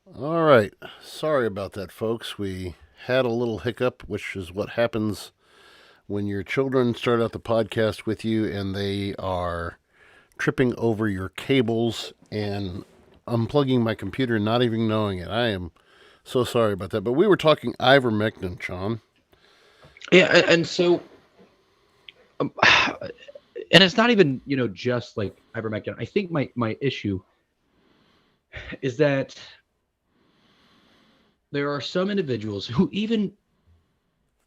All right. Sorry about that, folks. We had a little hiccup, which is what happens when your children start out the podcast with you and they are tripping over your cables and unplugging my computer, not even knowing it. I am so sorry about that. But we were talking ivermectin, Sean. Yeah, and so, um, and it's not even just like ivermectin. I think my issue is that there are some individuals who even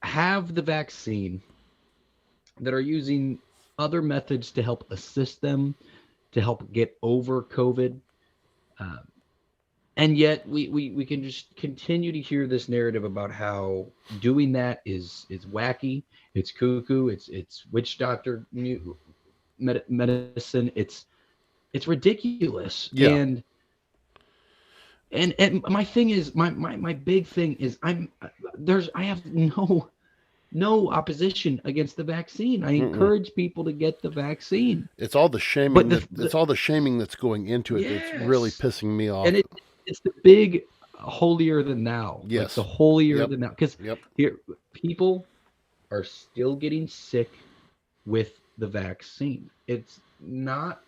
have the vaccine that are using other methods to help assist them to help get over COVID. Uh, and yet we can just continue to hear this narrative about how doing that is wacky, it's cuckoo, it's witch doctor medicine, it's ridiculous. Yeah, And my thing is my big thing is I have no opposition against the vaccine. I mm-mm. encourage people to get the vaccine. It's all the But shaming that it's all the shaming that's going into it that's really yes, pissing me and off. it's the big holier than thou, like the Yes. holier Yep. than thou, because Yep. here people are still getting sick with the vaccine. It's not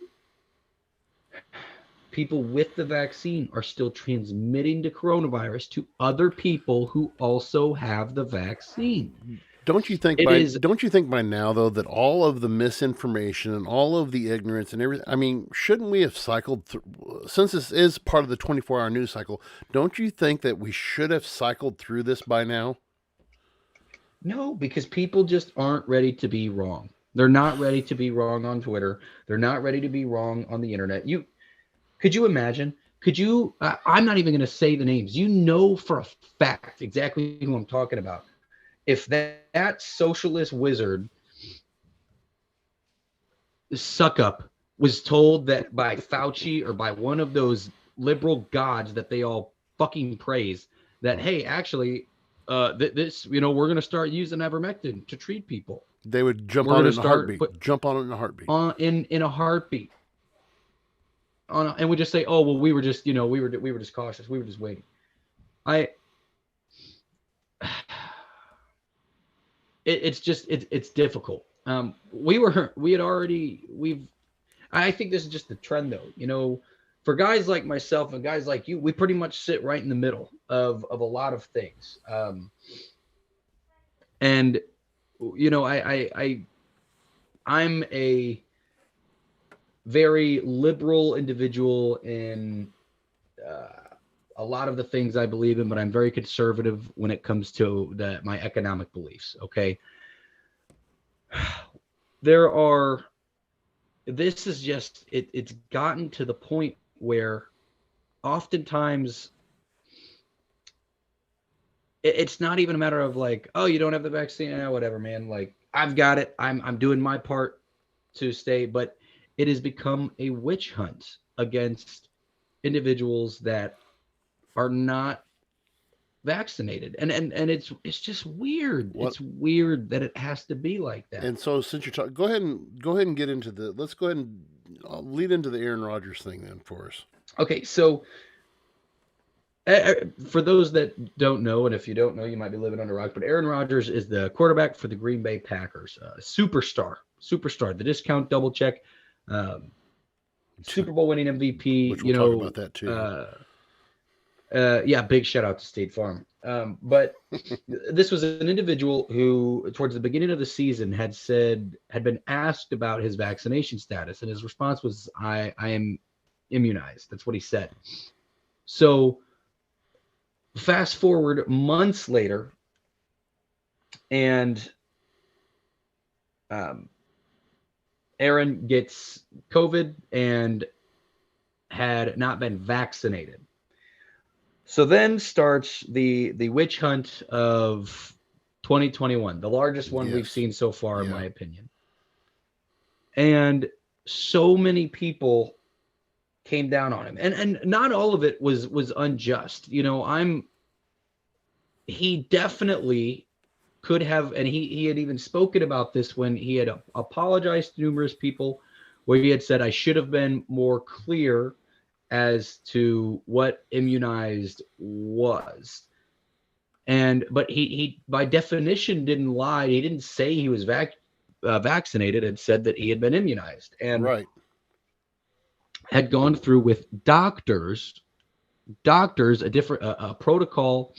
people with the vaccine are still transmitting the coronavirus to other people who also have the vaccine. It is Don't you think by now though that all of the misinformation and all of the ignorance and everything, I mean, shouldn't we have cycled through, since this is part of the 24-hour news cycle, don't you think that we should have cycled through this by now? no, because people just aren't ready to be wrong. They're not ready to be wrong on Twitter. They're not ready to be wrong on the internet. You could you imagine? Could you? I'm not even going to say the names. You know for a fact exactly who I'm talking about. If that socialist wizard suck up was told that by Fauci or by one of those liberal gods that they all fucking praise, that hey, actually, this we're going to start using ivermectin to treat people. They would jump We're on going it to in a start put heartbeat. Jump on it in a heartbeat. on in a heartbeat and we just say, oh well, we were just we were just cautious, we were just waiting. I it's just it's difficult. We had already we've I think this is just the trend though. For guys like myself and guys like you, we pretty much sit right in the middle of a lot of things. And I'm a very liberal individual in uh, a lot of the things I believe in, but I'm very conservative when it comes to my economic beliefs. Okay, there are. This is just it's gotten to the point where oftentimes it's not even a matter of like, oh, you don't have the vaccine, whatever, man. Like I've got it. I'm doing my part to stay, but it has become a witch hunt against individuals that are not vaccinated, and it's just weird. What? It's weird that it has to be like that. And so since you're talking, go ahead and get into the. Let's go ahead and lead into the Aaron Rodgers thing then for us. Okay, so for those that don't know, and if you don't know, you might be living under a rock, but Aaron Rodgers is the quarterback for the Green Bay Packers, superstar, the discount double check, um, Super Bowl winning MVP. Which we'll talk about that too. Yeah, big shout out to State Farm. But this was an individual who, towards the beginning of the season, had been asked about his vaccination status, and his response was, "I am immunized." That's what he said. So fast forward months later, and um, Aaron gets COVID and had not been vaccinated. So then starts the witch hunt of 2021, the largest one we've Yes. seen so far, in Yeah. my opinion. And so many people came down on him, and not all of it was unjust. He definitely could have, and he had even spoken about this when he had apologized to numerous people, where he had said, I should have been more clear as to what immunized was. But he by definition didn't lie. He didn't say he was vaccinated, and said that he had been immunized and Right. had gone through with doctors a protocol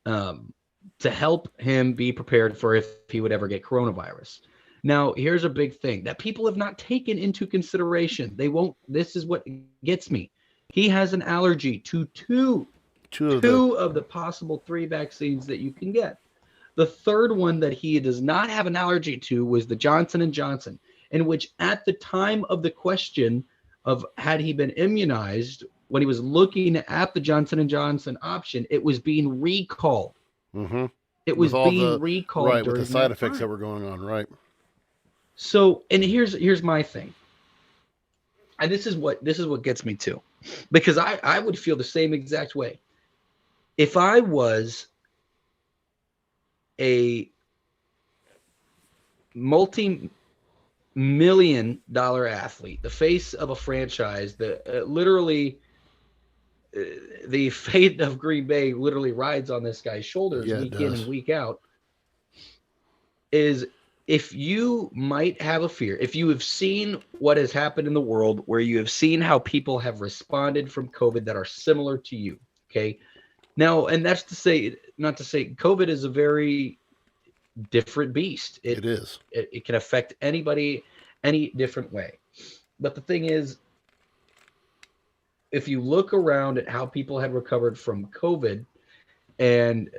to help him be prepared for if he would ever get coronavirus. Now, here's a big thing that people have not taken into consideration. They won't. This is what gets me. He has an allergy to two of the possible 3 vaccines that you can get. The third one that he does not have an allergy to was the Johnson & Johnson, in which at the time of the question of had he been immunized, when he was looking at the Johnson & Johnson option, it was being recalled. Mm-hmm. It was being recalled right, with during the side effects time that were going on, right? So, and here's my thing. And this is what gets me too. Because I would feel the same exact way. If I was a multi-million-dollar athlete, the face of a franchise, literally the fate of Green Bay literally rides on this guy's shoulders week in and week out, is if you might have a fear, if you have seen what has happened in the world, where you have seen how people have responded from COVID that are similar to you, okay? Now, and that's to say, not to say COVID is a very different beast. It is. It can affect anybody any different way. But the thing is, if you look around at how people had recovered from COVID, and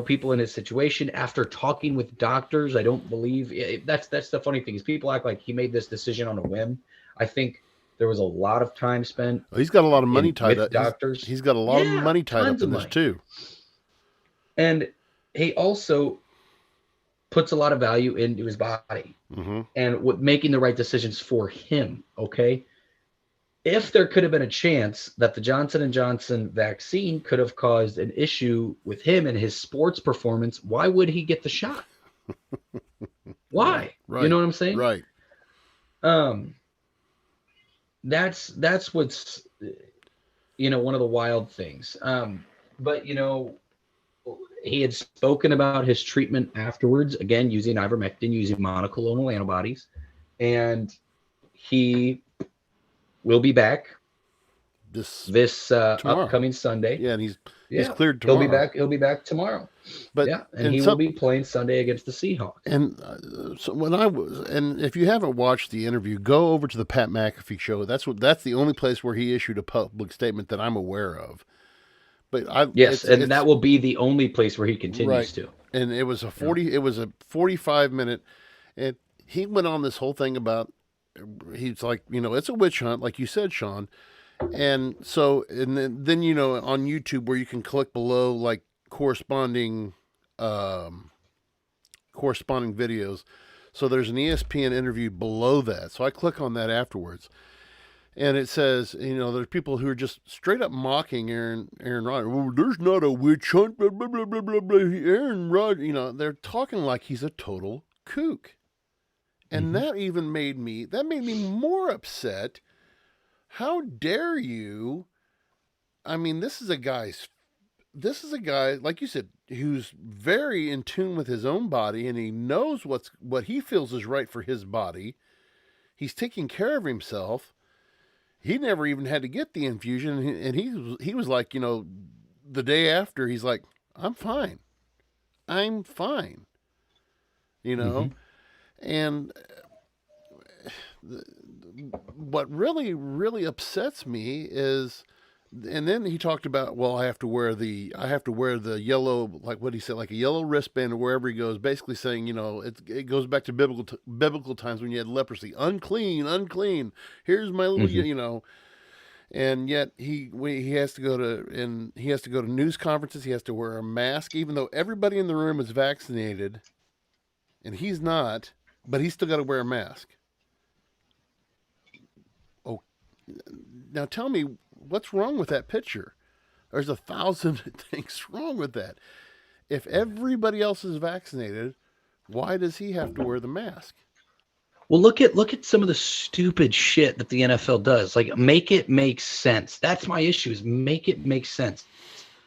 people in his situation, after talking with doctors, I don't believe that's the funny thing is people act like he made this decision on a whim. I think there was a lot of time spent. He's got a lot of money tied up. Doctors. He's got a lot of money tied up in this too. And he also puts a lot of value into his body and making the right decisions for him. Okay. If there could have been a chance that the Johnson & Johnson vaccine could have caused an issue with him and his sports performance, why would he get the shot? Why? Right. You know what I'm saying? Right. That's what's, one of the wild things. But, he had spoken about his treatment afterwards, again, using ivermectin, using monoclonal antibodies, and he will be back this upcoming Sunday. Yeah, and he's cleared tomorrow. He'll be back tomorrow. But he will be playing Sunday against the Seahawks. And so if you haven't watched the interview, go over to the Pat McAfee show. That's the only place where he issued a public statement that I'm aware of. But that will be the only place where he continues to. And it was a 45-minute, and he went on this whole thing about. He's like, it's a witch hunt, like you said, Sean. And so, and then on YouTube where you can click below, like corresponding videos. So there's an ESPN interview below that. So I click on that afterwards. And it says, there's people who are just straight up mocking Aaron Rodgers. Well, there's not a witch hunt, blah, blah, blah, blah, blah, blah. Aaron Rodgers, they're talking like he's a total kook. And that made me more upset. How dare you? I mean, this is a guy, like you said, who's very in tune with his own body, and he knows what he feels is right for his body. He's taking care of himself. He never even had to get the infusion, and he was like, the day after, he's like, I'm fine. And what really, really upsets me is, and then he talked about, well, I have to wear the yellow, like what he said, like a yellow wristband wherever he goes, basically saying, it goes back to biblical times when you had leprosy, unclean. Here's my little, and yet he has to go to news conferences. He has to wear a mask, even though everybody in the room is vaccinated, and he's not. But he's still got to wear a mask. Oh, now tell me, what's wrong with that picture? There's 1,000 things wrong with that. If everybody else is vaccinated, why does he have to wear the mask? Well, look at some of the stupid shit that the NFL does. Like, make it make sense. That's my issue. Is make it make sense.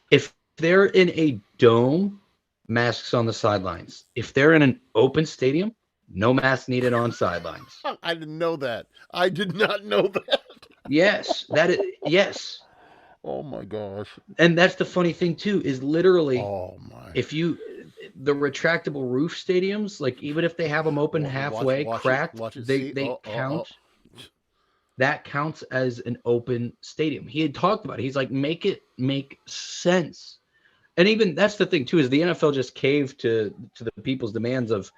If they're in a dome, masks on the sidelines. If they're in an open stadium, no mask needed on sidelines. I didn't know that. I did not know that. Yes, that is yes. Oh my gosh. And that's the funny thing too, is literally Oh my. if you the retractable roof stadiums, like even if they have them open halfway, cracked, watch it, they see? they Oh, count. That counts as an open stadium. He had talked about it. He's like, make it make sense. And even that's the thing too, is the NFL just caved to the people's demands of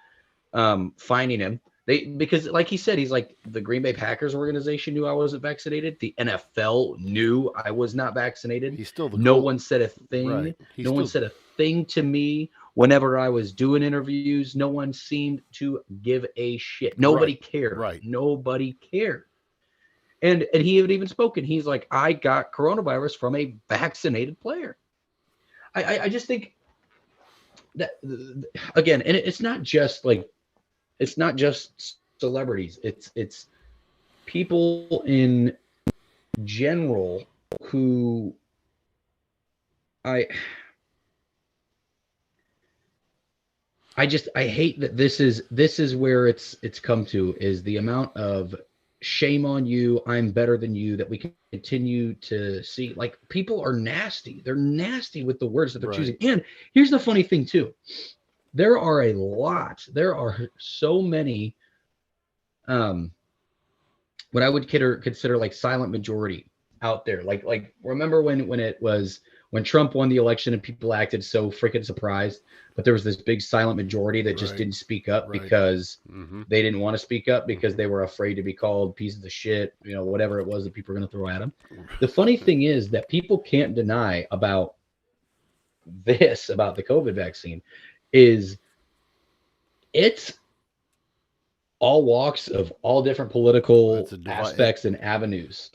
finding him. Because like he said, he's like, the Green Bay Packers organization knew I wasn't vaccinated. The NFL knew I was not vaccinated. He's still the no one said a thing. Right. No one said a thing to me whenever I was doing interviews. No one seemed to give a shit. Nobody cared. Right. Nobody cared. And he had even spoken. He's like, I got coronavirus from a vaccinated player. I just think that, again, and it's not just celebrities. It's people in general who I hate that this is where it's come to, is the amount of shame on you, I'm better than you, that we can continue to see. Like, people are nasty. They're nasty with the words that they're choosing. And here's the funny thing too. There are so many what I would consider like silent majority out there. Like remember when Trump won the election and people acted so freaking surprised, but there was this big silent majority that just didn't speak up because they didn't want to speak up because they were afraid to be called pieces of shit, whatever it was that people were going to throw at them. The funny thing is that people can't deny about the COVID vaccine is it's all walks of all different political aspects and avenues.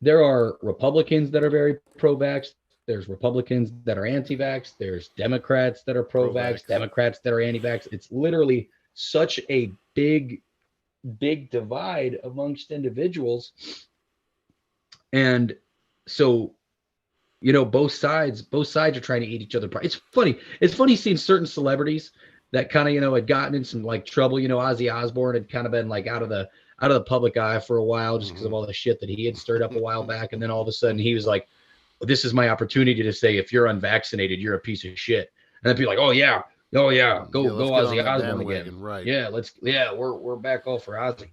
There are Republicans that are very pro-vax. There's Republicans that are anti-vax. There's Democrats that are pro-vax, Democrats that are anti-vax. It's literally such a big divide amongst individuals. And so, both sides are trying to eat each other. It's funny seeing certain celebrities that kind of, had gotten in some like trouble. Ozzy Osbourne had kind of been like out of the public eye for a while just because of all the shit that he had stirred up a while back. And then all of a sudden he was like, this is my opportunity to say, if you're unvaccinated, you're a piece of shit. And then people like, oh yeah, go Ozzy Osbourne again. Right. Yeah, we're back all for Ozzy.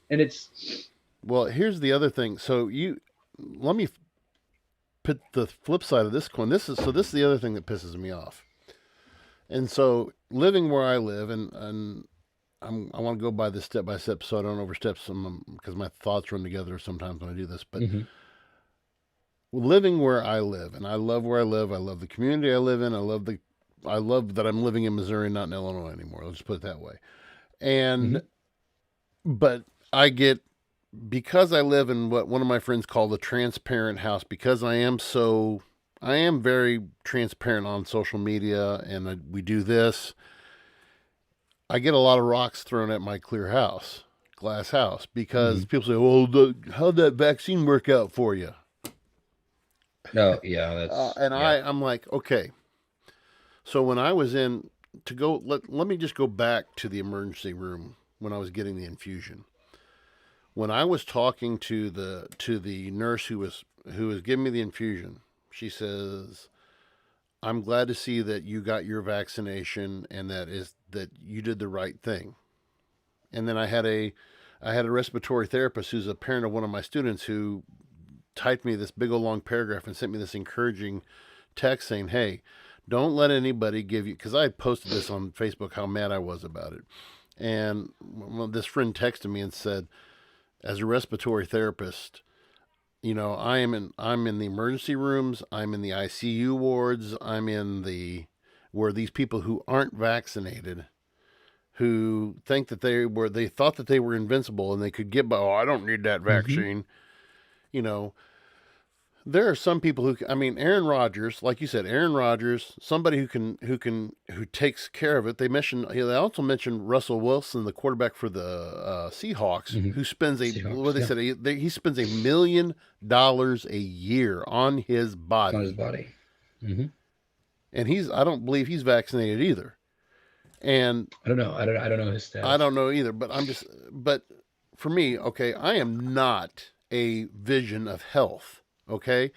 And it's, well, here's the other thing. So let me put the flip side of this coin. This is the other thing that pisses me off. And so living where I live, and I want to go by this step by step so I don't overstep some, because my thoughts run together sometimes when I do this. But living where I live, and I love where I live. I love the community I live in. I love that I'm living in Missouri, not in Illinois anymore. Let's put it that way. And but I get, because I live in what one of my friends called the transparent house, because I am very transparent on social media, and we do this. I get a lot of rocks thrown at my clear house, glass house, because people say, well, how'd that vaccine work out for you? No, yeah. I'm like, okay. So when I was let me just go back to the emergency room when I was getting the infusion. When I was talking to the nurse who was giving me the infusion, she says, I'm glad to see that you got your vaccination and that you did the right thing. And then I had a respiratory therapist who's a parent of one of my students who typed me this big old long paragraph and sent me this encouraging text saying, hey, don't let anybody give you, because I had posted this on Facebook how mad I was about it. And this friend texted me and said, as a respiratory therapist, I'm in the emergency rooms, I'm in the ICU wards, I'm in where these people who aren't vaccinated, who think that they thought that they were invincible and they could get by, I don't need that vaccine. There are some people who, I mean, Aaron Rodgers, like you said, Aaron Rodgers, somebody who takes care of it. They also mentioned Russell Wilson, the quarterback for the Seahawks, Hmm. who spends Seahawks, yeah, he spends $1 million a year on his on his body, body. Hmm. and I don't believe he's vaccinated either. And I don't know. I don't know his I status. don't know either, but for me, okay, I am not a vision of health, okay?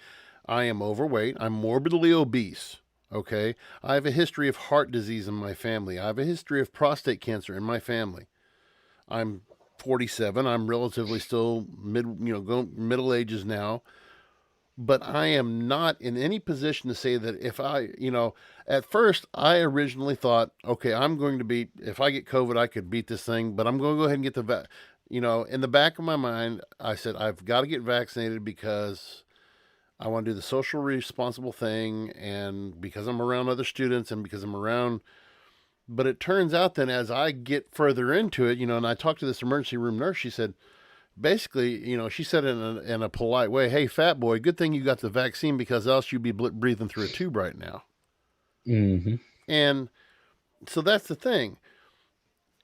I am overweight, I'm morbidly obese, okay? I have a history of heart disease in my family. I have a history of prostate cancer in my family. I'm 47, I'm relatively still middle ages now, but I am not in any position to say that at first I originally thought, okay, if I get COVID, I could beat this thing, but I'm going to go ahead and get in the back of my mind, I said, I've got to get vaccinated because I want to do the social responsible thing and because I'm around other students and because I'm around. But it turns out then as I get further into it, and I talked to this emergency room nurse, she said, basically, she said in a polite way, "Hey, fat boy, good thing you got the vaccine because else you'd be breathing through a tube right now." Hmm. And so that's the thing.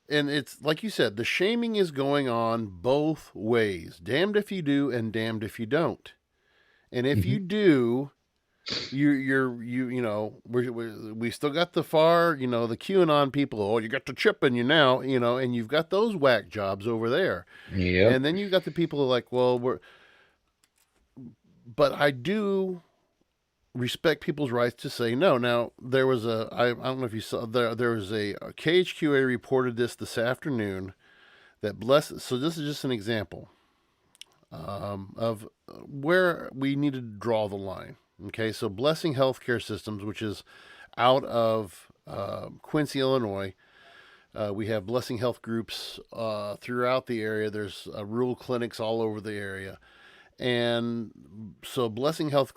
And it's like you said, the shaming is going on both ways. Damned if you do, and damned if you don't. And if Hmm. you do, we still got the the QAnon people. Oh, you got the chip in you now, and you've got those whack jobs over there. Yep. And then you got the people who are like, well, but I do respect people's rights to say no. Now, I don't know if you saw, there was a KHQA reported this afternoon so this is just an example of where we need to draw the line. Okay, so Blessing Healthcare Systems, which is out of Quincy, Illinois. We have Blessing Health groups throughout the area. There's rural clinics all over the area. And so Blessing Health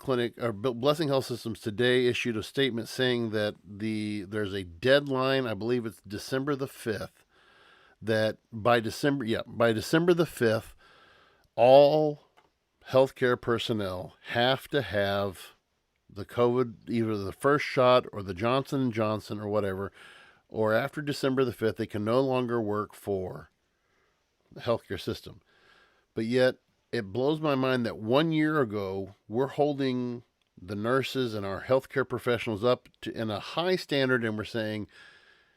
Systems today issued a statement saying that there's a deadline, I believe it's December the 5th, that by December the 5th, all healthcare personnel have to have the COVID, either the first shot or the Johnson & Johnson or whatever, or after December the 5th, they can no longer work for the healthcare system. But yet, it blows my mind that 1 year ago, we're holding the nurses and our healthcare professionals up in a high standard, and we're saying,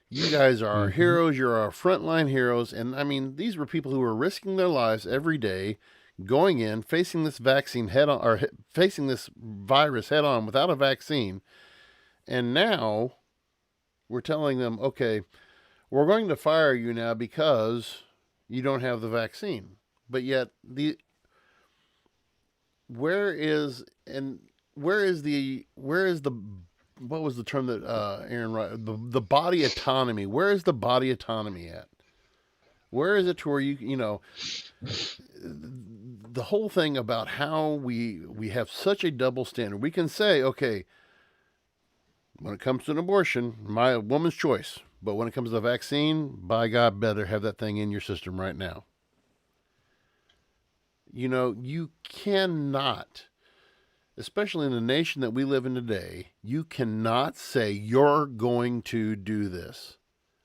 you guys are our Hmm. heroes, you're our frontline heroes. And I mean, these were people who were risking their lives every day, going in, facing this vaccine head on, or facing this virus head on without a vaccine. And now we're telling them, okay, we're going to fire you now because you don't have the vaccine. But yet where is and where is the what was the term that Aaron the body autonomy? Where is the body autonomy at? Where is it to where the whole thing about how we have such a double standard? We can say, okay, when it comes to an abortion, my woman's choice. But when it comes to the vaccine, by God, better have that thing in your system right now. You cannot, especially in the nation that we live in today, you cannot say you're going to do this.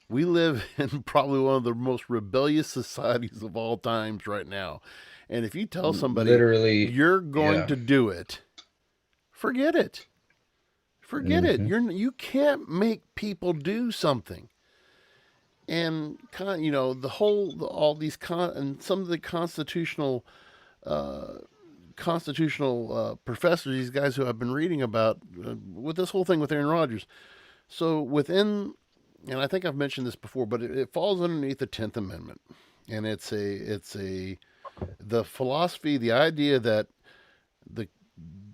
We live in probably one of the most rebellious societies of all times right now. And if you tell somebody Literally, you're going yeah. to do it, forget it. Forget it. Hmm. You can't make people do something. And all these and some of the uh, constitutional professors, these guys who I've been reading about with this whole thing with Aaron Rodgers. So and I think I've mentioned this before, but it falls underneath the 10th Amendment, and the philosophy, the idea that the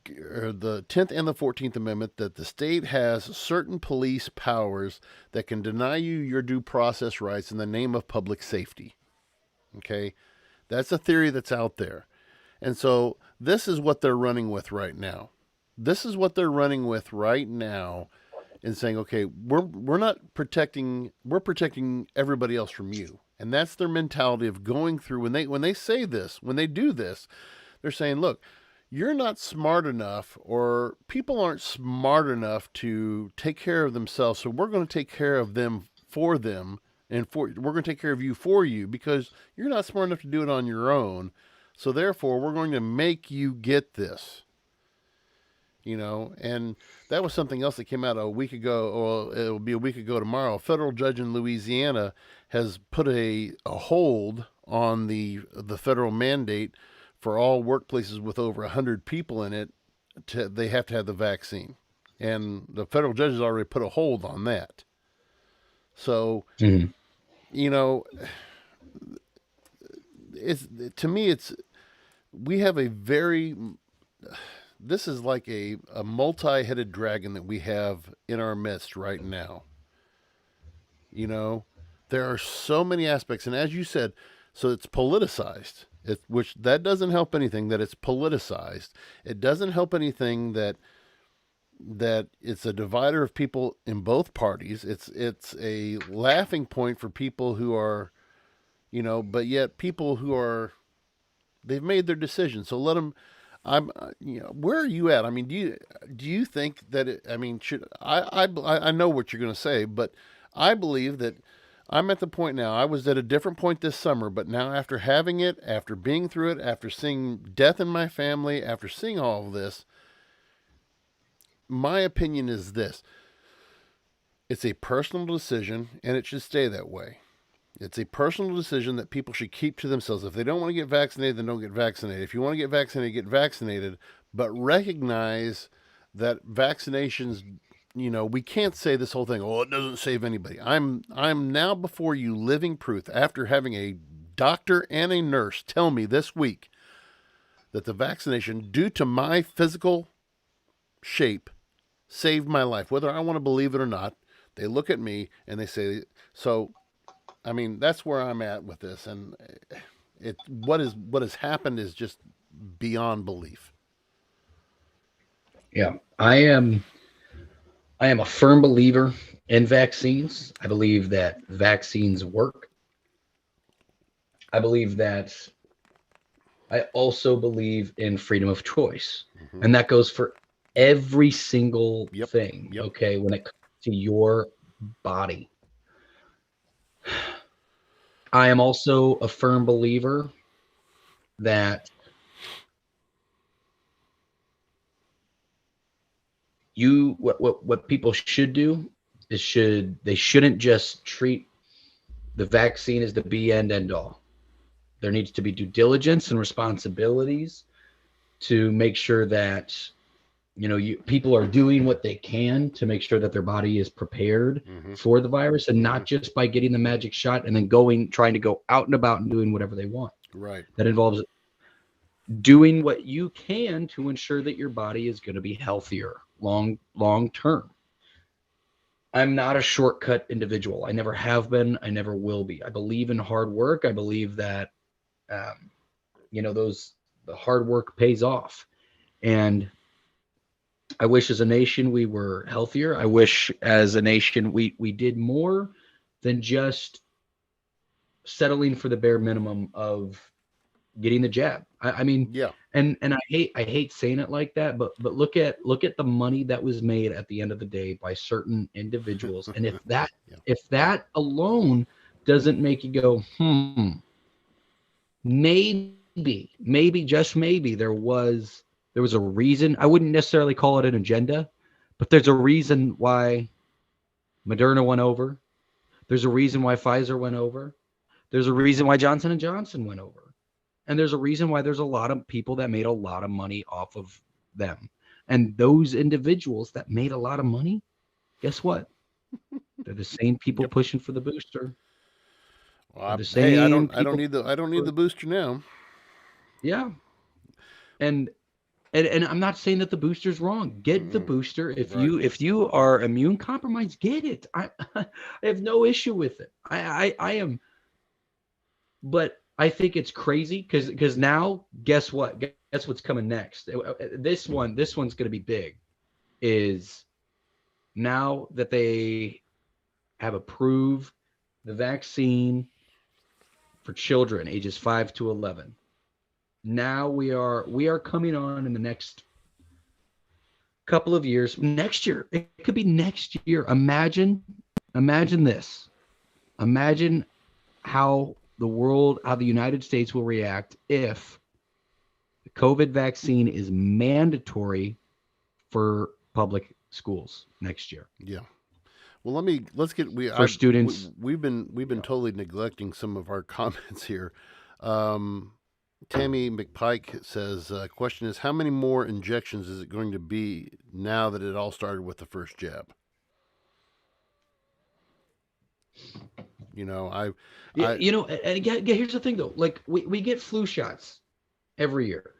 the 10th and the 14th Amendment, that the state has certain police powers that can deny you your due process rights in the name of public safety. Okay? That's a theory that's out there. And so this is what they're running with right now. This is what they're running with right now and saying, okay, we're not protecting we're protecting everybody else from you. And that's their mentality of going through when they say this, when they do this, they're saying, look, you're not smart enough, or people aren't smart enough to take care of themselves. So we're going to take care of them for them, and we're going to take care of you for you because you're not smart enough to do it on your own. So therefore, we're going to make you get this. And that was something else that came out a week ago, or it'll be a week ago tomorrow. A federal judge in Louisiana has put a hold on the federal mandate for all workplaces with over 100 people in it. They have to have the vaccine, and the federal judge has already put a hold on that. So, Mm-hmm. you know, it's to me, it's we have a very this is like a multi-headed dragon that we have in our midst right now. You know, there are so many aspects, and as you said, so it's politicized. Which that doesn't help anything that it's politicized. It doesn't help anything that it's a divider of people in both parties. It's a laughing point for people who are, but yet people who are they've made their decision. So let them. Where are you at? I mean, do you think that I mean, I know what you're going to say, but I believe that I'm at the point now. I was at a different point this summer, but now after having it, after being through it, after seeing death in my family, after seeing all of this, my opinion is this: it's a personal decision, and it should stay that way. It's a personal decision that people should keep to themselves. If they don't want to get vaccinated, then don't get vaccinated. If you want to get vaccinated, get vaccinated. But recognize that vaccinations, we can't say this whole thing, oh, it doesn't save anybody. I'm now before you living proof after having a doctor and a nurse tell me this week that the vaccination, due to my physical shape, saved my life. Whether I want to believe it or not, they look at me and they say, so I mean, that's where I'm at with this, and what has happened is just beyond belief. Yeah, I am a firm believer in vaccines. I believe that vaccines work. I also believe in freedom of choice, and that goes for every single thing. Yep. Okay, when it comes to your body. I am also a firm believer that what people should do is they shouldn't just treat the vaccine as the be end all. There needs to be due diligence and responsibilities to make sure that people are doing what they can to make sure that their body is prepared for the virus, and not just by getting the magic shot and then trying to go out and about and doing whatever they want. Right. That involves doing what you can to ensure that your body is going to be healthier long term. I'm not a shortcut individual. I never have been. I never will be. I believe in hard work. I believe that the hard work pays off. And I wish as a nation we were healthier. I wish as a nation we did more than just settling for the bare minimum of getting the jab. I mean, yeah. And I hate saying it like that, but look at the money that was made at the end of the day by certain individuals. And if that alone doesn't make you go, maybe just maybe there was a reason. I wouldn't necessarily call it an agenda, but there's a reason why Moderna went over. There's a reason why Pfizer went over. There's a reason why Johnson & Johnson went over. And there's a reason why there's a lot of people that made a lot of money off of them. And those individuals that made a lot of money, guess what? They're the same people pushing for the booster. Well, I don't need the booster now. Yeah. And I'm not saying that the booster's wrong. Get the booster. If you are immune compromised, get it. I have no issue with it. I am. But I think it's crazy because now, guess what? Guess what's coming next? This one's going to be big. Is now that they have approved the vaccine for children ages 5 to 11. now we are coming on in the next couple of years. Next year, it could be next year. Imagine this. Imagine how the United States will react if the COVID vaccine is mandatory for public schools next year. Yeah. Well, Students. we've been totally neglecting some of our comments here. Tammy McPike says, question is, how many more injections is it going to be now that it all started with the first jab? And here's the thing though. Like we get flu shots every year.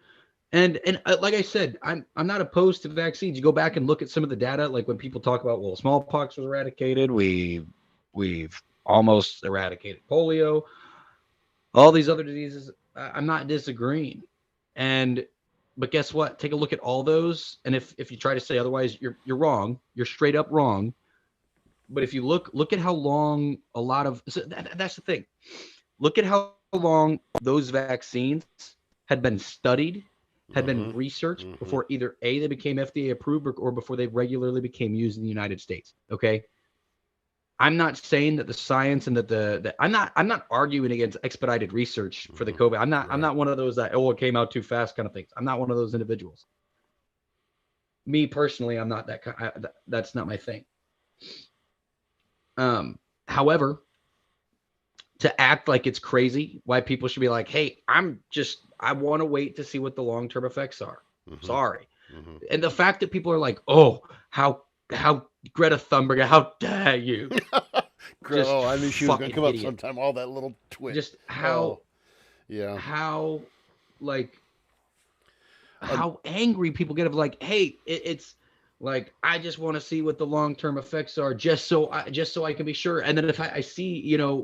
And like I said, I'm not opposed to vaccines. You go back and look at some of the data, like when people talk about, well, smallpox was eradicated, we've almost eradicated polio, all these other diseases. I'm not disagreeing. But guess what? Take a look at all those, and if you try to say otherwise, you're wrong. You're straight up wrong. But if you look at how long that's the thing. Look at how long those vaccines had been studied, had been researched before either A, they became FDA approved, or before they regularly became used in the United States. Okay. I'm not saying that the science and that I'm not arguing against expedited research for the COVID. I'm not one of those that, it came out too fast kind of things. I'm not one of those individuals. Me personally, I'm not that. That's not my thing. However, to act like it's crazy, why people should be like, hey, I want to wait to see what the long-term effects are. Sorry. And the fact that people are like, oh, how Greta Thunberg, how dare you? I knew she was going to come up sometime. All that little twitch. Just how angry people get of like, hey, it's like, I just want to see what the long-term effects are, just so I can be sure. And then if I see,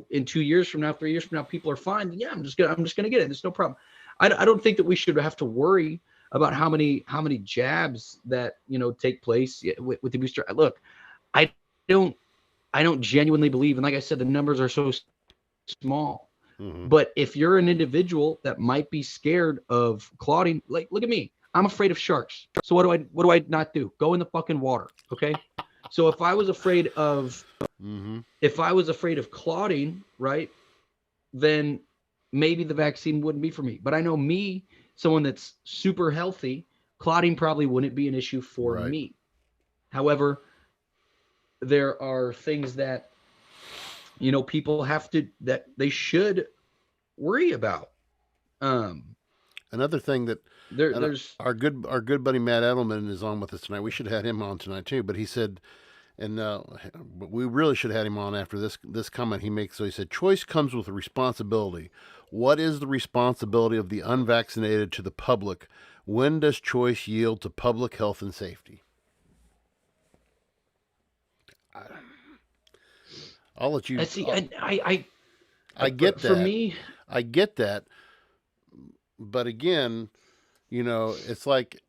in 2 years from now, 3 years from now, people are fine, then yeah, I'm just gonna get it. There's no problem. I don't think that we should have to worry about how many jabs that take place with the booster. Look, I don't genuinely believe, and like I said, the numbers are so small. But if you're an individual that might be scared of clotting, like, look at me. I'm afraid of sharks. So what do I not do? Go in the fucking water. Okay. So if I was afraid of clotting, right, then maybe the vaccine wouldn't be for me. But I know me, someone that's super healthy, clotting probably wouldn't be an issue for me. However, there are things that, people that they should worry about. Another thing that there's our good buddy Matt Edelman is on with us tonight. We should have had him on tonight too, but he said, but we really should have had him on after this comment he makes. So he said, choice comes with a responsibility. What is the responsibility of the unvaccinated to the public? When does choice yield to public health and safety? I'll let you. I get that. For me, I get that. But again, it's like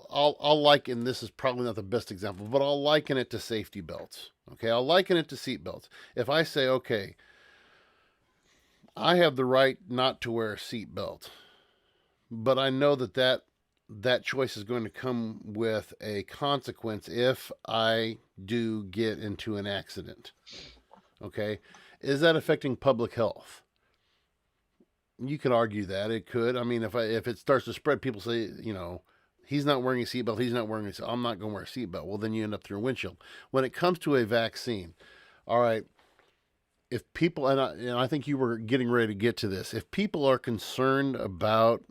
I'll liken, this is probably not the best example, but I'll liken it to safety belts. Okay, I'll liken it to seat belts. If I say, okay, I have the right not to wear a seat belt, but I know that choice is going to come with a consequence if I do get into an accident. Okay, is that affecting public health? You could argue that it could. I mean, if it starts to spread, people say, he's not wearing a seatbelt. He's not wearing a seatbelt. I'm not going to wear a seatbelt. Well, then you end up through a windshield. When it comes to a vaccine, all right, if people, and I think you were getting ready to get to this, if people are concerned about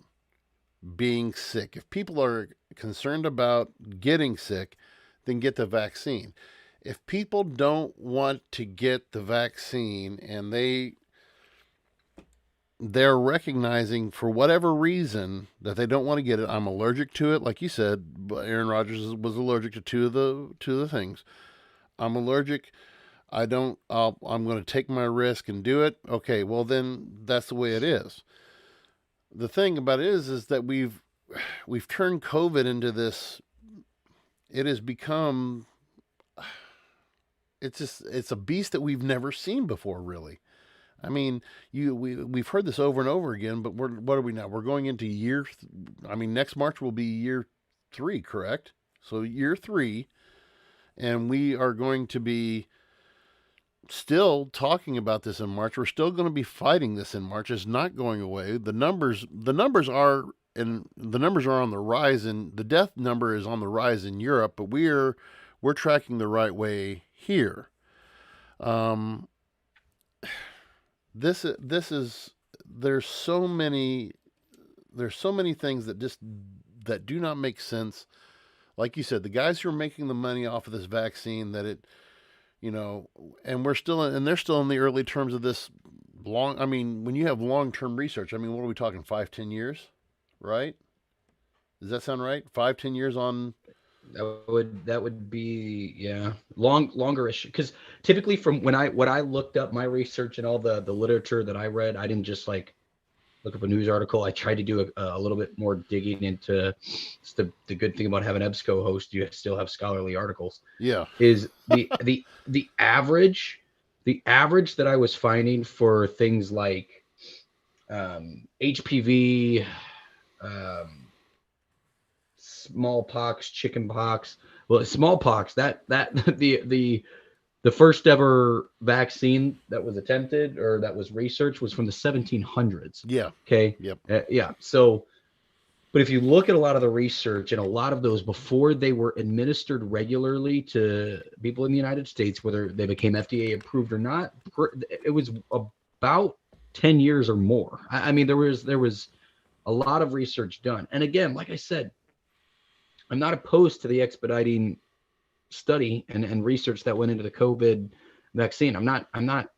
being sick, if people are concerned about getting sick, then get the vaccine. If people don't want to get the vaccine and they're recognizing for whatever reason that they don't want to get it. I'm allergic to it. Like you said, Aaron Rodgers was allergic to two of the things. I'm allergic. I'm going to take my risk and do it. Okay. Well, then that's the way it is. The thing about it is that we've turned COVID into this. It has become, it's a beast that we've never seen before, really. I mean, we've heard this over and over again, but what are we now? We're going into I mean, next March will be year 3, correct? So year 3, and we are going to be still talking about this in March. We're still going to be fighting this in March. It's not going away. The numbers are on the rise, and the death number is on the rise in Europe, but we're tracking the right way here. Um, this is there's so many things that do not make sense. Like you said, the guys who are making the money off of this vaccine, that it you know, and they're still in the early terms of this long. I mean, when you have long term research, I mean, what are we talking? 5-10 years, right? Does that sound right? 5-10 years on. That would be, yeah, longer-ish, because typically from what I looked up, my research and all the literature that I read, I didn't just like look up a news article. I tried to do a little bit more digging into. It's the good thing about having EBSCO host, you still have scholarly articles. Yeah. Is the average that I was finding for things like HPV, smallpox, chickenpox. Well, smallpox, that the first ever vaccine that was attempted or that was researched was from the 1700s. Yeah. Okay. Yep. Yeah. So, but if you look at a lot of the research and a lot of those before they were administered regularly to people in the United States, whether they became FDA approved or not, it was about 10 years or more. I mean, there was a lot of research done. And again, like I said, I'm not opposed to the expediting study and research that went into the COVID vaccine. I'm not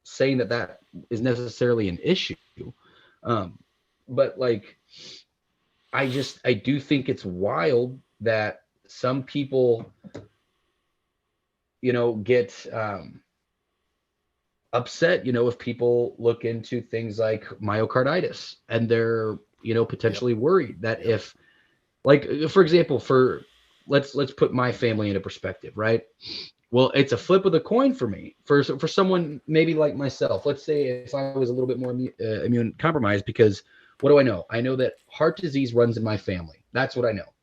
saying that is necessarily an issue. But like, I do think it's wild that some people, get upset, if people look into things like myocarditis and they're, potentially worried that if, like, for example, let's put my family into perspective, right? Well, it's a flip of the coin for me. For someone maybe like myself, let's say if I was a little bit more immune compromised, because what do I know? I know that heart disease runs in my family. That's what I know.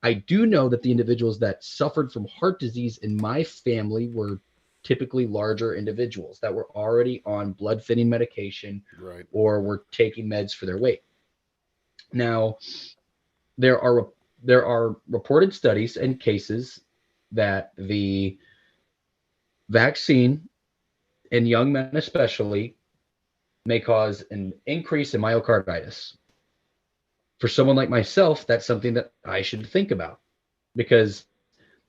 I do know that the individuals that suffered from heart disease in my family were typically larger individuals that were already on blood thinning medication, right, or were taking meds for their weight. Now, there are reported studies and cases that the vaccine in young men especially may cause an increase in myocarditis. For someone like myself, that's something that I should think about, because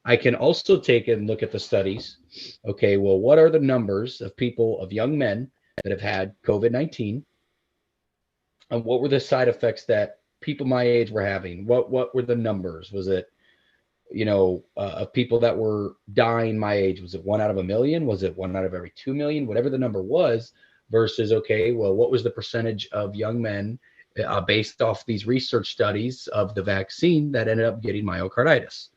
I can also take and look at the studies. Okay, well, what are the numbers of young men that have had COVID-19, and what were the side effects that people my age were having? What were the numbers? Was it, of people that were dying my age? Was it 1 out of 1 million? Was it 1 out of every 2 million? Whatever the number was, versus, okay, well, what was the percentage of young men based off these research studies of the vaccine that ended up getting myocarditis?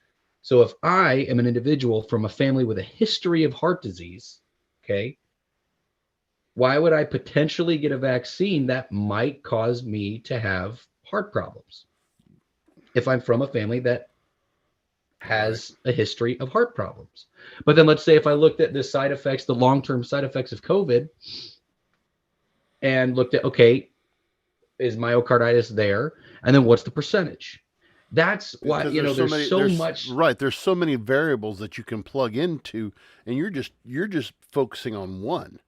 So if I am an individual from a family with a history of heart disease, okay, why would I potentially get a vaccine that might cause me to have heart problems if I'm from a family that has a history of heart problems? But then let's say if I looked at the side effects, the long-term side effects of COVID, and looked at, okay, is myocarditis there? And then what's the percentage? That's why, there's so much. Right. There's so many variables that you can plug into, and you're just focusing on one.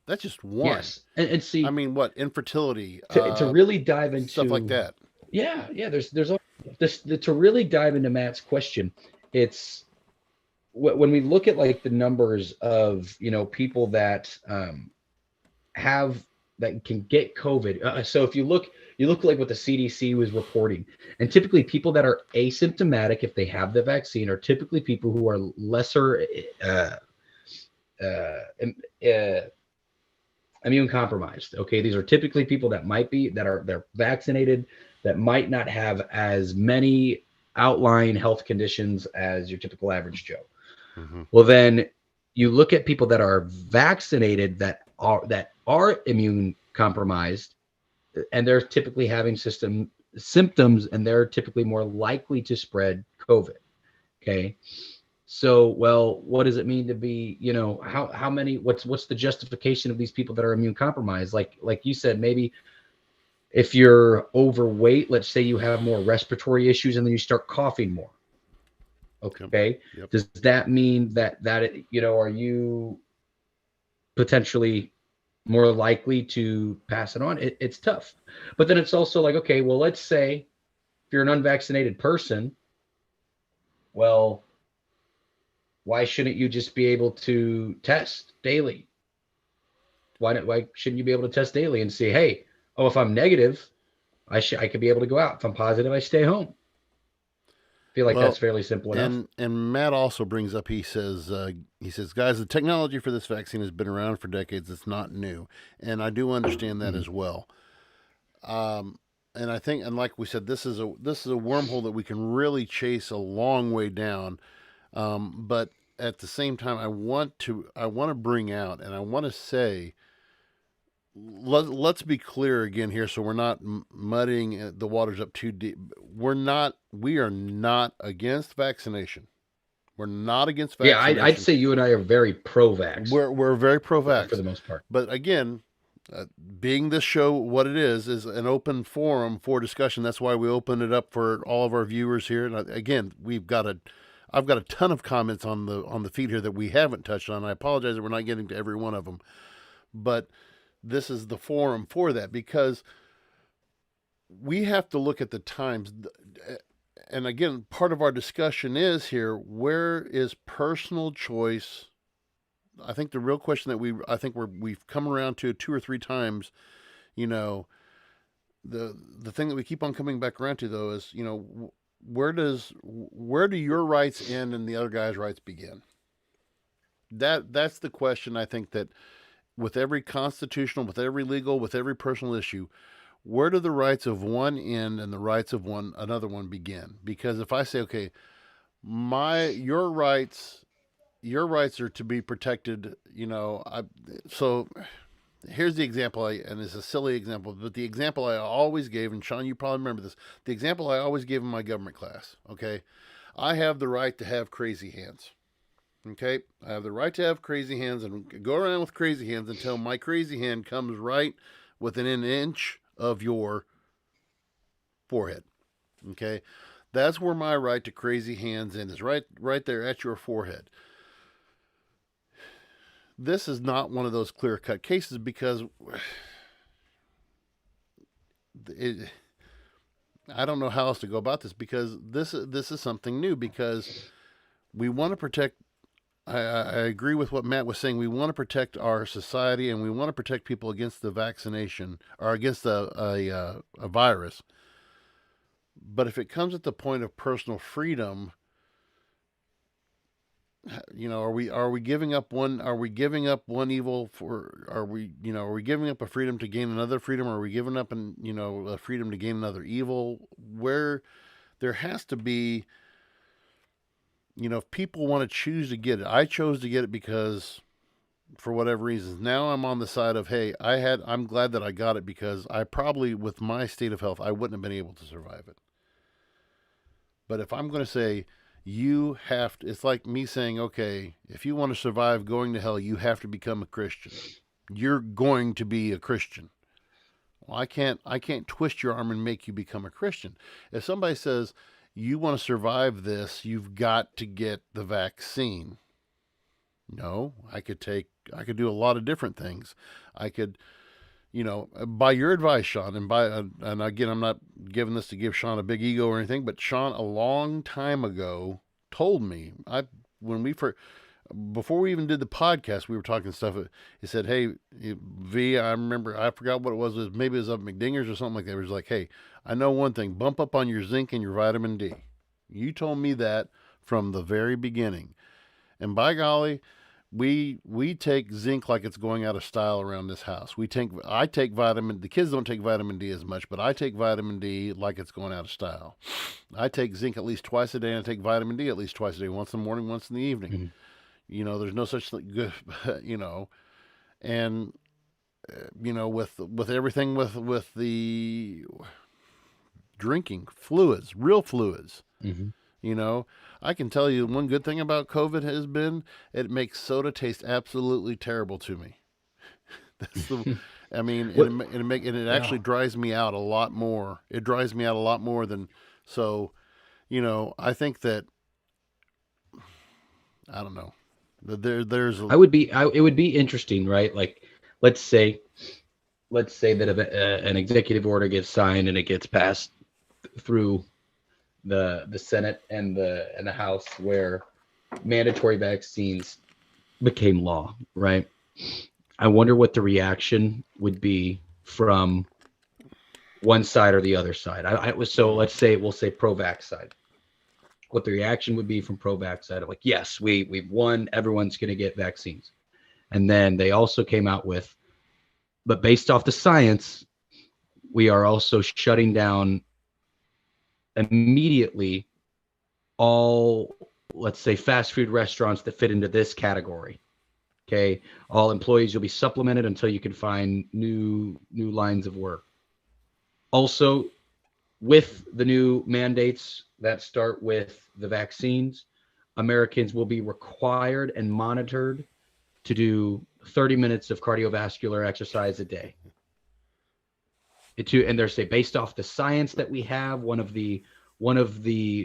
That's just one. Yes. And see, I mean, what, infertility, to really dive into stuff like that. Yeah. There's all this to really dive into Matt's question. It's when we look at like the numbers of, people that that can get COVID. So if you look like what the CDC was reporting, and typically people that are asymptomatic, if they have the vaccine, are typically people who are lesser immune compromised. Okay, these are typically people that they're vaccinated, that might not have as many outlying health conditions as your typical average Joe. Mm-hmm. Well, then you look at people that are vaccinated that are immune compromised, and they're typically having symptoms, and they're typically more likely to spread COVID. Okay. So, well, what does it mean to be, how many, what's the justification of these people that are immune compromised? Like you said, maybe if you're overweight, let's say you have more respiratory issues and then you start coughing more. Okay. Yep. Does that mean that, are you potentially more likely to pass it on? It's tough. But then it's also like, okay, well, let's say if you're an unvaccinated person, well, why shouldn't you just be able to test daily? Why shouldn't you be able to test daily and say, hey, oh, if I'm negative, I could be able to go out. If I'm positive, I stay home. I feel like that's fairly simple enough. And Matt also brings up, he says, guys, the technology for this vaccine has been around for decades. It's not new, and I do understand that as well. And I think, and like we said, this is a wormhole that we can really chase a long way down. But at the same time, I want to bring out, and I want to say, let's be clear again here, so we're not muddying the waters up too deep. We are not against vaccination. We're not against vaccination. Yeah, I'd say you and I are very pro-vax. We're very pro-vax for the most part. But again, being this show what it is an open forum for discussion. That's why we open it up for all of our viewers here. And again, I've got a ton of comments on the feed here that we haven't touched on. I apologize that we're not getting to every one of them, but this is the forum for that, because we have to look at the times. And again, part of our discussion is here, where is personal choice? I think the real question that we've come around to 2 or 3 times, the thing that we keep on coming back around to, though, is, where do your rights end and the other guy's rights begin? That's the question. I think that with every constitutional, with every legal, with every personal issue, where do the rights of one end and the rights of another one begin? Because if I say, okay, your rights are to be protected, so here's the example, and it's a silly example, but the example I always gave, and Sean, you probably remember this, the example I always gave in my government class, okay? I have the right to have crazy hands, okay? I have the right to have crazy hands and go around with crazy hands until my crazy hand comes right within an inch of your forehead, okay? That's where my right to crazy hands ends, is right there at your forehead. This is not one of those clear-cut cases, because I don't know how else to go about this, because this is something new, because we want to protect. I agree with what Matt was saying. We want to protect our society, and we want to protect people against the vaccination, or against a virus. But if it comes at the point of personal freedom, are we giving up one? Are we giving up one evil for? Are we giving up a freedom to gain another freedom? Or are we giving up a freedom to gain another evil? Where there has to be, if people want to choose to get it. I chose to get it because, for whatever reasons, now I'm on the side of, hey, I'm glad that I got it, because I probably, with my state of health, I wouldn't have been able to survive it. But if I'm going to say, you have to, it's like me saying, okay, if you want to survive going to hell, you have to become a Christian. You're going to be a Christian. Well, I can't twist your arm and make you become a Christian. If somebody says, you want to survive this, you've got to get the vaccine. No, I could do a lot of different things. I could, by your advice, Sean, and again, I'm not giving this to give Sean a big ego or anything, but Sean, a long time ago, told me, before we even did the podcast, we were talking stuff. He said, hey, V, I remember, I forgot what it was. Maybe it was up McDinger's or something like that. He was like, hey, I know one thing, bump up on your zinc and your vitamin D. You told me that from the very beginning. And by golly, we take zinc like it's going out of style around this house. I take vitamin. The kids don't take vitamin D as much, but I take vitamin D like it's going out of style. I take zinc at least twice a day, and I take vitamin D at least twice a day, once in the morning, once in the evening. There's no such thing, good, and with everything with the drinking fluids, real fluids. Hmm. You know, I can tell you one good thing about COVID has been it makes soda taste absolutely terrible to me. That's the, I mean, What? and it Yeah. actually dries me out a lot more. It dries me out a lot more than so. I think that I don't know. There's a It would be interesting, right? Like, let's say, let's say that an executive order gets signed and it gets passed through the Senate and the House, where mandatory vaccines became law, right? I wonder what the reaction would be from one side or the other side. I was so let's say we'll say pro-vax side. What the reaction would be from pro-vax side of like, yes, we've won, everyone's going to get vaccines. And then they also came out with, but based off the science, we are also shutting down immediately all, let's say, fast food restaurants that fit into this category. Okay, all employees, you'll be supplemented until you can find new lines of work. Also, with the new mandates that start with the vaccines, Americans will be required and monitored to do 30 minutes of cardiovascular exercise a day. And they're say based off the science that we have, one of the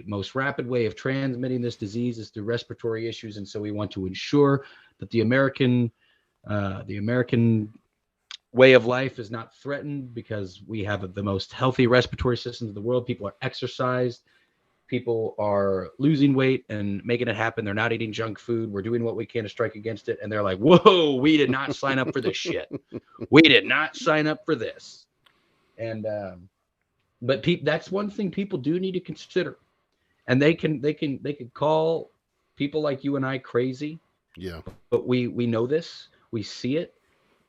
most rapid way of transmitting this disease is through respiratory issues, and so we want to ensure that the American way of life is not threatened because we have the most healthy respiratory systems in the world. People are exercised, people are losing weight and making it happen. They're not eating junk food. We're doing what we can to strike against it, and they're like, "Whoa, we did not sign up for this shit. We did not sign up for this." And but that's one thing people do need to consider, and they can call people like you and I crazy, yeah, but we know this, we see it.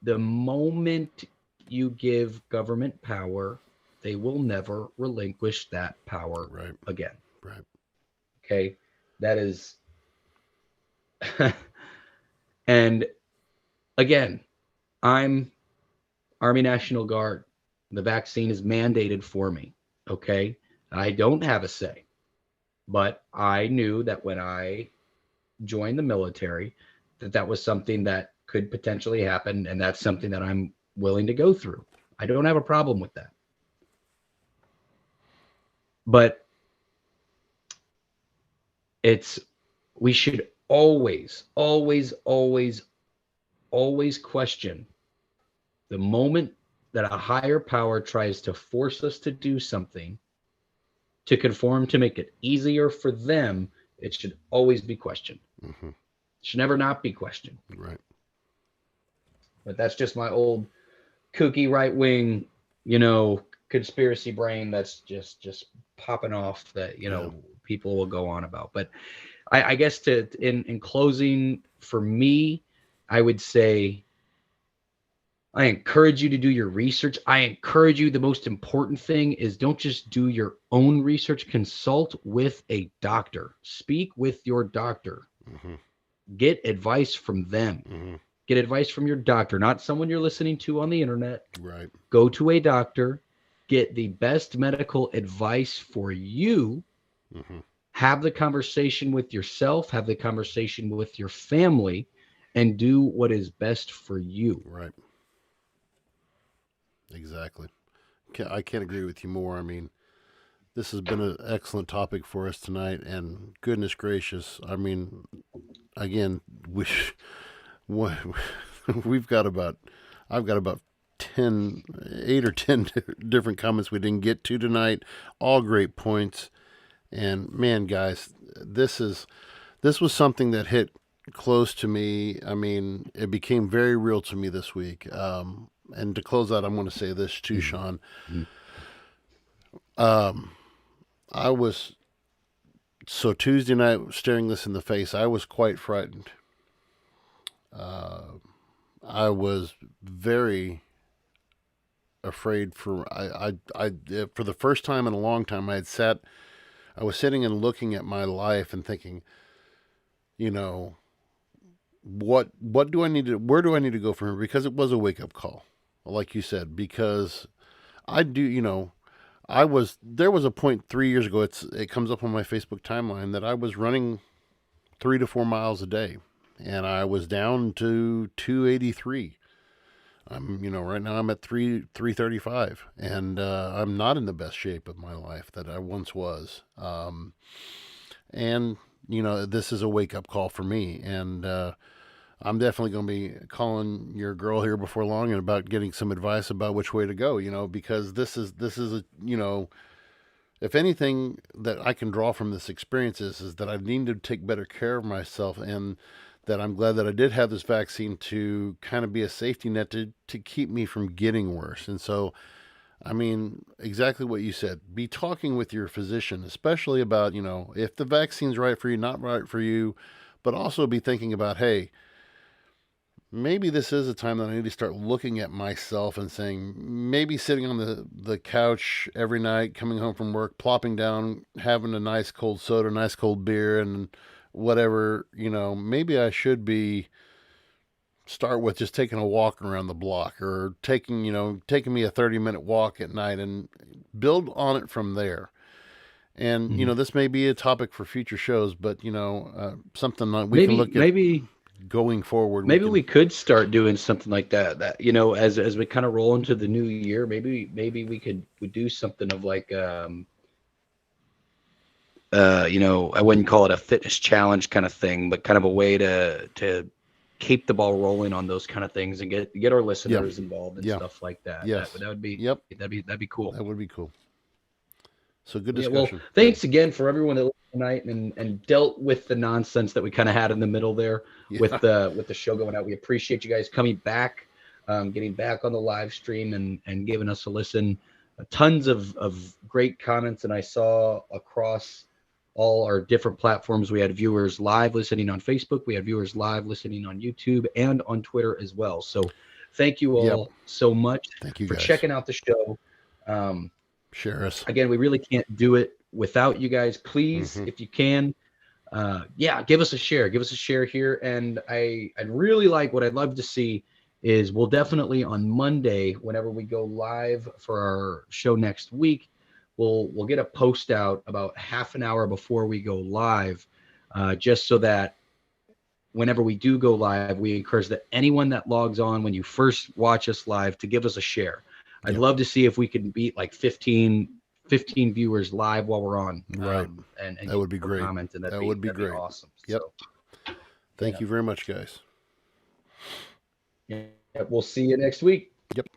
The moment you give government power, they will never relinquish that power right, again. right. Okay, that is, and again, I'm Army National Guard. The vaccine is mandated for me. Okay, I don't have a say, but I knew that when I joined the military, that was something that could potentially happen, and that's something that I'm willing to go through. I don't have a problem with that. But it's we should always, always, always, always question the moment that a higher power tries to force us to do something to conform to make it easier for them. It should always be questioned. Hmm. It should never not be questioned. Right. But that's just my old kooky right wing, you know, conspiracy brain that's just popping off that Yeah. people will go on about. But I guess in closing, for me, I would say I encourage you to do your research. I encourage you. The most important thing is don't just do your own research. Consult with a doctor. Speak with your doctor. Hmm. Get advice from them. Hmm. Get advice from your doctor, not someone you're listening to on the internet. Right. Go to a doctor. Get the best medical advice for you. Hmm. Have the conversation with yourself. Have the conversation with your family, and do what is best for you. Right. Exactly. I can't agree with you more. I mean, this has been an excellent topic for us tonight, and goodness gracious, I mean, again, we've got about, I've got about 10, 8 or 10 different comments we didn't get to tonight. All great points. And man, guys, this was something that hit close to me. I mean, it became very real to me this week. And to close out, I'm going to say this too, Sean. Mhm. Um, I was so Tuesday night, staring this in the face, I was quite frightened. Uh, I was very afraid for the first time in a long time. I was sitting and looking at my life and thinking, you know, what do I need to, where do I need to go from here? Because it was a wake up call, like you said, because I do, there was a point 3 years ago, it comes up on my Facebook timeline that I was running 3 to 4 miles a day, and I was down to 283. Right now I'm at 335, and I'm not in the best shape of my life that I once was. And this is a wake up call for me, and I'm definitely going to be calling your girl here before long and about getting some advice about which way to go. Because this is a if anything that I can draw from this experience is that I need to take better care of myself, and that I'm glad that I did have this vaccine to kind of be a safety net to keep me from getting worse. And so, I mean, exactly what you said. Be talking with your physician, especially about, if the vaccine's right for you, not right for you, but also be thinking about, hey, maybe this is a time that I need to start looking at myself and saying, maybe sitting on the couch every night, coming home from work, plopping down, having a nice cold soda, nice cold beer, and whatever, maybe I should be start with just taking a walk around the block, or taking me a 30-minute walk at night, and build on it from there. And, this may be a topic for future shows, but, something that we can look at. Maybe going forward, we could start doing something like that. That as we kind of roll into the new year, maybe we do something of like I wouldn't call it a fitness challenge kind of thing, but kind of a way to keep the ball rolling on those kind of things and get our listeners involved and stuff like that. Yes. That would be that'd be cool. That would be cool. So good discussion. Well, thanks again for everyone that listened tonight and dealt with the nonsense that we kind of had in the middle there with the show going out. We appreciate you guys coming back, getting back on the live stream and giving us a listen. Tons of great comments, and I saw across all our different platforms. We had viewers live listening on Facebook. We had viewers live listening on YouTube and on Twitter as well. So thank you all so much for checking out the show. Share us. Again, we really can't do it without you guys. Please, if you can, give us a share. Give us a share here. And I'd really like, what I'd love to see is, we'll definitely on Monday, whenever we go live for our show next week, we'll get a post out about half an hour before we go live, just so that whenever we do go live, we encourage that anyone that logs on when you first watch us live to give us a share. I'd love to see if we can beat like 15 viewers live while we're on. Right. And that would be great. Comment, and that would be great. Awesome. Yep. So, Thank you very much, guys. We'll see you next week. Yep.